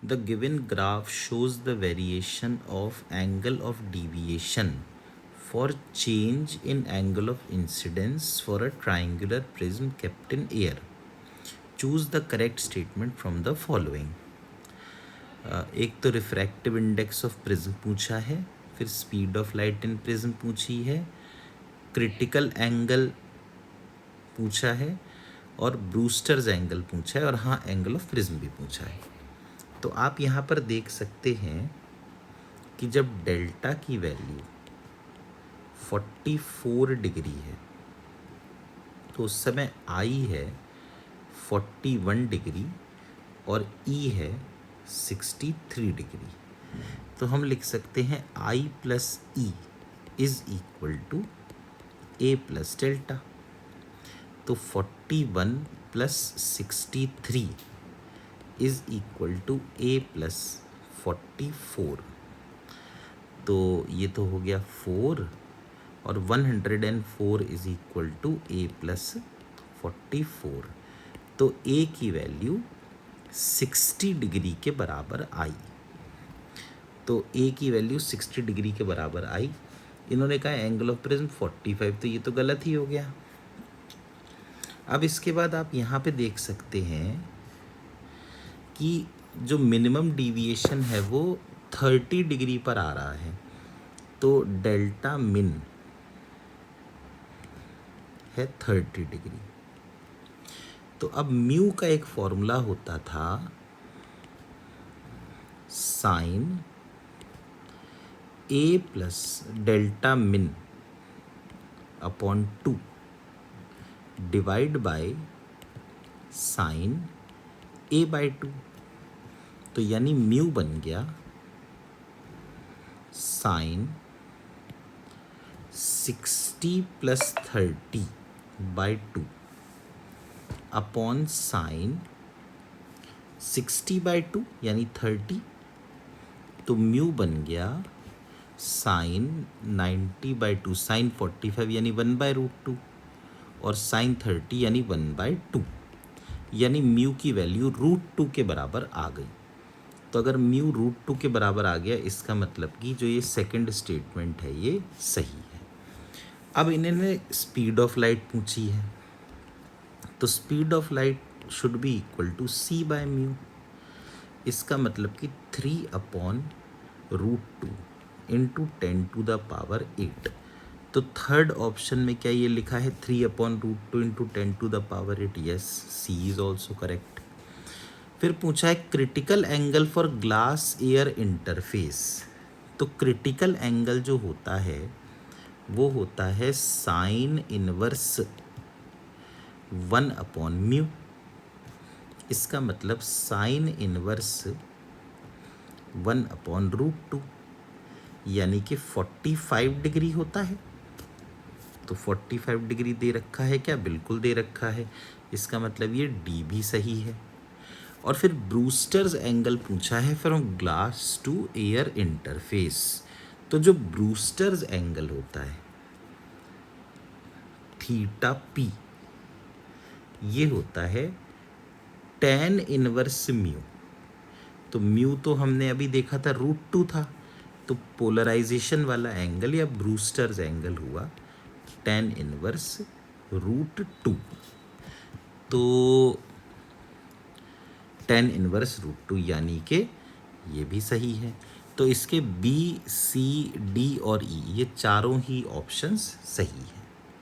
The given graph shows the variation of angle of deviation for change in angle of incidence for a triangular prism kept in air. Choose the correct statement from the following. एक तो refractive index of prism पूछा है, फिर speed of light in prism पूछी है, critical angle पूछा है और ब्रूस्टर्स एंगल पूछा है और हाँ एंगल ऑफ प्रिज्म भी पूछा है। तो आप यहाँ पर देख सकते हैं कि जब डेल्टा की वैल्यू 44 डिग्री है तो उस समय आई है 41 डिग्री और ई है 63 डिग्री। तो हम लिख सकते हैं I plus E is equal to A plus delta. तो 41 plus 63 is equal to A plus 44। तो ये तो हो गया 4 और 104 is equal to A plus 44। तो ए की वैल्यू 60 डिग्री के बराबर आई। तो ए की वैल्यू 60 डिग्री के बराबर आई। इन्होंने कहा एंगल ऑफ प्रिज्म 45, तो ये तो गलत ही हो गया। अब इसके बाद आप यहाँ पे देख सकते हैं कि जो मिनिमम डिविएशन है वो 30 डिग्री पर आ रहा है। तो डेल्टा मिन है 30 डिग्री। तो अब म्यू का एक फॉर्मूला होता था sine A plus delta min upon 2 divide by sine A by 2। तो यानी म्यू बन गया sine 60 plus 30 by 2 upon sine 60 by 2 यानी 30। तो म्यू बन गया साइन 90 बाय 2 साइन 45 यानी 1 बाय रूट 2 और साइन 30 यानी 1 बाय 2। यानी म्यू की वैल्यू रूट 2 के बराबर आ गई। तो अगर म्यू रूट 2 के बराबर आ गया इसका मतलब कि जो ये सेकंड स्टेटमेंट है ये सही है। अब इन्होंने स्पीड ऑफ लाइट पूछी है, तो speed of light should be equal to c by mu. इसका मतलब कि 3 upon root 2 into 10 to the power 8। तो थर्ड ऑप्शन में क्या ये लिखा है 3 upon root 2 into 10 to the power 8? Yes, c is also correct. फिर पूछा है critical angle for glass air interface. तो क्रिटिकल एंगल जो होता है वो होता है साइन इनवर्स 1 अपॉन म्यू। इसका मतलब साइन इनवर्स 1 अपॉन रूट 2 यानी कि 45 डिग्री होता है। तो 45 डिग्री दे रखा है क्या? बिल्कुल दे रखा है। इसका मतलब ये डी भी सही है। और फिर ब्रूस्टर्स एंगल पूछा है from glass to air interface. तो जो ब्रूस्टर्स एंगल होता है थीटा पी, ये होता है tan इनवर्स म्यू। तो म्यू तो हमने अभी देखा था रूट 2 था, तो पोलराइजेशन वाला एंगल या ब्रूस्टर्स एंगल हुआ tan इनवर्स रूट 2। तो tan इनवर्स रूट 2 यानी कि ये भी सही है। तो इसके बी, सी, डी और ई ये चारों ही ऑप्शंस सही है।